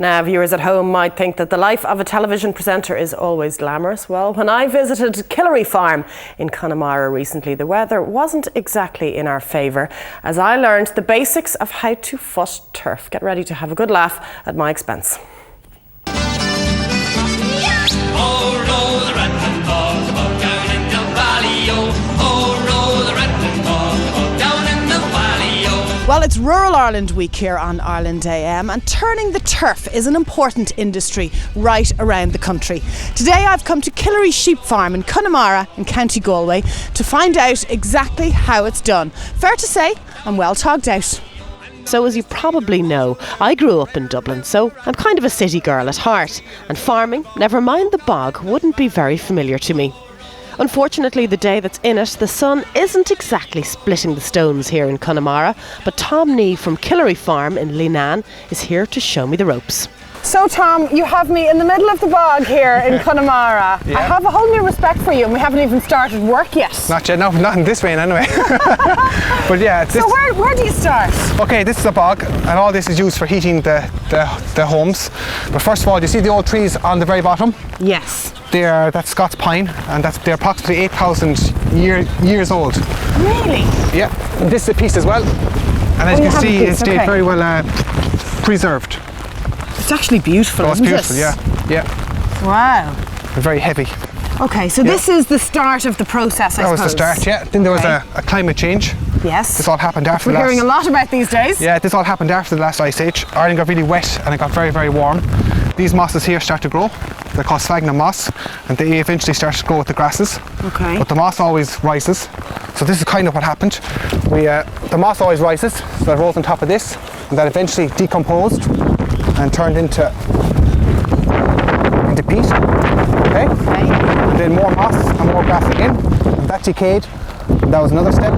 Now, viewers at home might think that the life of a television presenter is always glamorous. Well, when I visited Killery Farm in Connemara recently, the weather wasn't exactly in our favour, as I learned the basics of how to foot turf. Get ready to have a good laugh at my expense. Well, it's Rural Ireland Week here on Ireland AM, and turning the turf is an important industry right around the country. Today I've come to Killery Sheep Farm in Connemara in County Galway to find out exactly how it's done. Fair to say, I'm well togged out. So as you probably know, I grew up in Dublin, so I'm kind of a city girl at heart, and farming, never mind the bog, wouldn't be very familiar to me. Unfortunately, the day that's in it, the sun isn't exactly splitting the stones here in Connemara, but Tom Nee from Killery Farm in Leenane is here to show me the ropes. So Tom, you have me in the middle of the bog here in Connemara. Yeah. I have a whole new respect for you, and we haven't even started work yet. Not yet, no, not in this rain anyway. But yeah. So where do you start? Okay, this is a bog, and all this is used for heating the homes. But first of all, you see the old trees on the very bottom? Yes. That's Scots pine, and they're approximately 8,000 years old. Really? Yeah. And this is a piece as well. And as you can see, it's stayed very well preserved. It's actually beautiful, it's isn't beautiful, it? yeah. Wow. They're very heavy. Okay, so this is the start of the process, I suppose. That was the start, yeah. Then there was a climate change. Yes. This all happened after We're hearing a lot about these days. Yeah, this all happened after the last ice age. Ireland got really wet and it got very, very warm. These mosses here start to grow. They're called sphagnum moss, and they eventually start to grow with the grasses. Okay. But the moss always rises. So this is kind of what happened. The moss always rises, so it rolls on top of this, and that eventually decomposed and turned into peat. Okay? And then more moss and more grass again. And that decayed. And that was another step.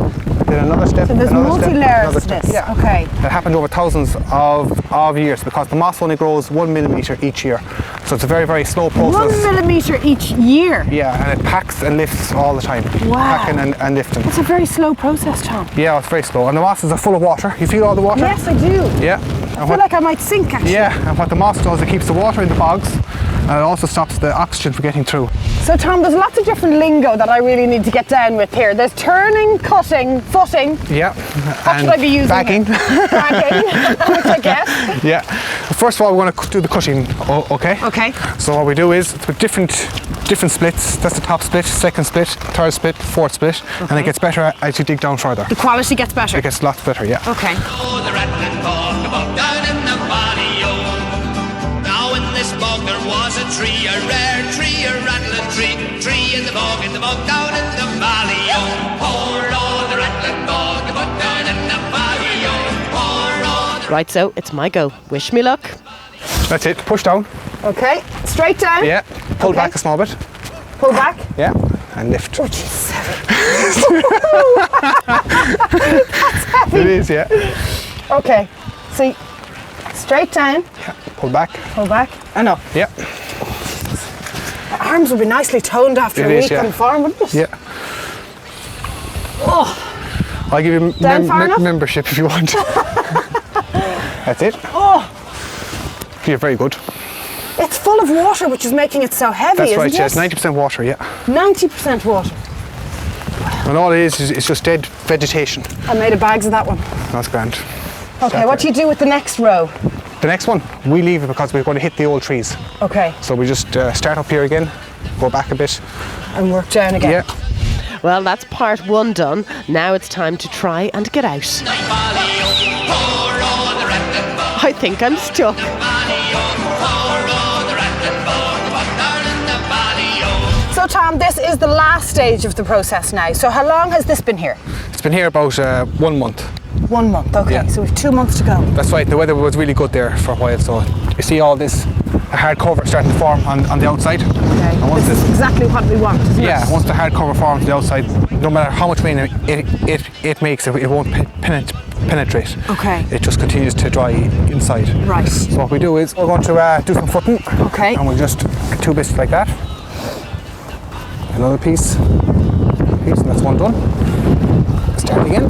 Then another step. So there's multi-layers to this. Yeah. Okay. That happened over thousands of years because the moss only grows 1 millimetre each year. So it's a very, very slow process. 1 millimetre each year? Yeah, and it packs and lifts all the time. Wow. Packing and lifting. It's a very slow process, Tom. Yeah, it's very slow. And the mosses are full of water. You feel all the water? Yes, I do. Yeah. I feel like I might sink, actually. Yeah, and what the moss does, it keeps the water in the bogs, and it also stops the oxygen from getting through. So Tom, there's lots of different lingo that I really need to get down with here. There's turning, cutting, footing. Yeah. What should I be using? Bagging. Bagging, which I guess. Yeah. First of all, we want to do the cutting, okay? Okay. So what we do is, with different splits, that's the top split, second split, third split, fourth split, and it gets better as you dig down further. The quality gets better? It gets lots better, yeah. Okay. There was a tree, a rare tree, a rattling tree in the bog down in the valley. Oh, poor Lord, the rattling bog down in the valley. Oh, poor Lord. Right, so it's my go. Wish me luck. That's it. Push down. Okay. Straight down. Yeah. Pull back a small bit. Pull back. Yeah. And lift. Oh, jeez. That's heavy. It is, yeah. Okay. So straight down. Yeah. Pull back. Pull back. And up. Yeah. The arms would be nicely toned after a week on the farm, wouldn't it? Yeah. Oh. I'll give you membership if you want. That's it. Oh. You're very good. It's full of water, which is making it so heavy, That's right, isn't yeah. it? It's 90% water, yeah. 90% water. And all it is it's just dead vegetation. I made a bags of that one. That's grand. Okay, what do you do with the next row? The next one, we leave it because we're going to hit the old trees. Okay. So we just start up here again, go back a bit. And work down again. Yeah. Well, that's part one done. Now it's time to try and get out. I think I'm stuck. So Tom, this is the last stage of the process now. So how long has this been here? It's been here about 1 month. 1 month, okay. Yeah. So we've 2 months to go. That's right, the weather was really good there for a while. So you see all this hard cover starting to form on the outside. Okay. And once this is exactly what we want, isn't it? Yeah, once the hard cover forms on the outside, no matter how much rain it makes, it won't penetrate. Okay. It just continues to dry inside. Right. So what we do is we're going to do some footing. Okay. And we'll just get 2 bits like that. Another piece, and that's one done. Start again.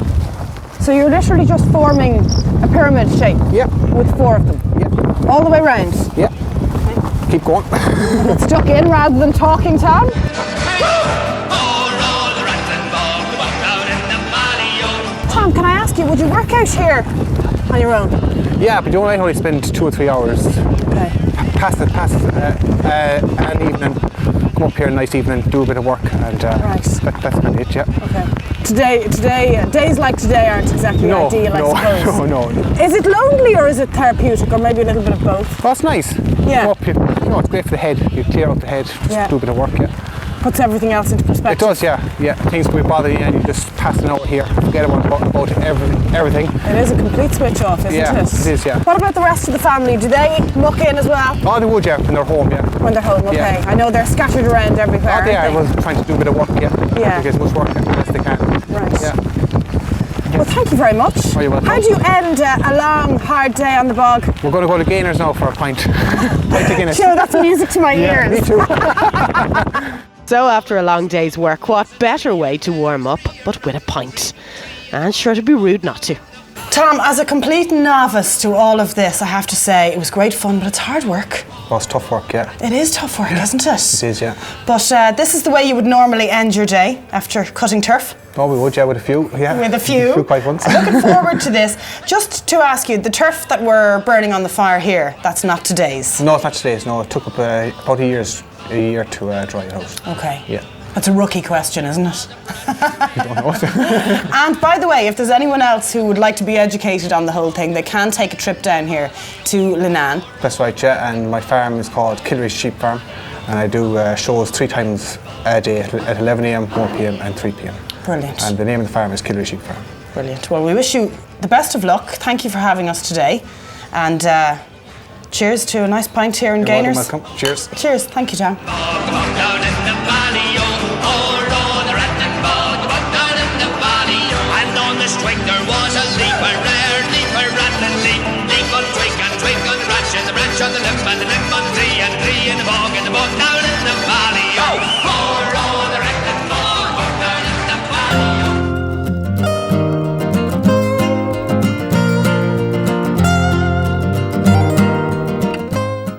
So you're literally just forming a pyramid shape? Yeah. With 4 of them? Yeah. All the way round. Yeah. Keep going. Get stuck in rather than talking, Tom. Tom, can I ask you, would you work out here on your own? Yeah, but you only spend 2 or 3 hours. Okay. Pass an evening, come up here a nice evening, do a bit of work, and that's about it, yeah. Okay. Days like today aren't exactly ideal, I suppose. No. Is it lonely or is it therapeutic, or maybe a little bit of both? Well, it's nice. Yeah. Come up here, it's great for the head. You clear out the head, just do a bit of work, yeah. Puts everything else into perspective. It does, yeah. Things can be bothering you and you just pass it out here, forget about everything. It is a complete switch off, isn't it? Yeah, it is, yeah. What about the rest of the family? Do they muck in as well? Oh, they would, yeah, when they're home, yeah. When they're home, okay. Yeah. I know they're scattered around everywhere. Oh, they are. I was trying to do a bit of work, yeah. Get as much work as they can. Right. Yeah. Well, thank you very much. Oh, you're welcome. How do you end a long, hard day on the bog? We're going to go to Gainers now for a pint. Pint of Guinness. Sure, that's music to my Yeah, ears. me too. So after a long day's work, what better way to warm up but with a pint? And sure to be rude not to. Tom, as a complete novice to all of this, I have to say it was great fun, but it's hard work. Well, it's tough work, yeah. It is tough work, isn't it? It is, yeah. But this is the way you would normally end your day after cutting turf. Oh, we would, yeah, with a few, yeah. With a few. quite ones. Looking forward to this. Just to ask you, the turf that we're burning on the fire here, that's not today's? No, it's not today's, no. It took up about a year to dry it out. Okay. Yeah. That's a rookie question, isn't it? You don't know. And by the way, if there's anyone else who would like to be educated on the whole thing, they can take a trip down here to Leenane. That's right, yeah, and my farm is called Killery Sheep Farm, and I do shows 3 times a day at 11 a.m, 1 p.m, and 3 p.m. Brilliant. And the name of the farm is Killery Sheep Farm. Brilliant. Well, we wish you the best of luck. Thank you for having us today. And cheers to a nice pint here in You're Gainers. welcome. Cheers. Cheers. Thank you, Tom. Come on down and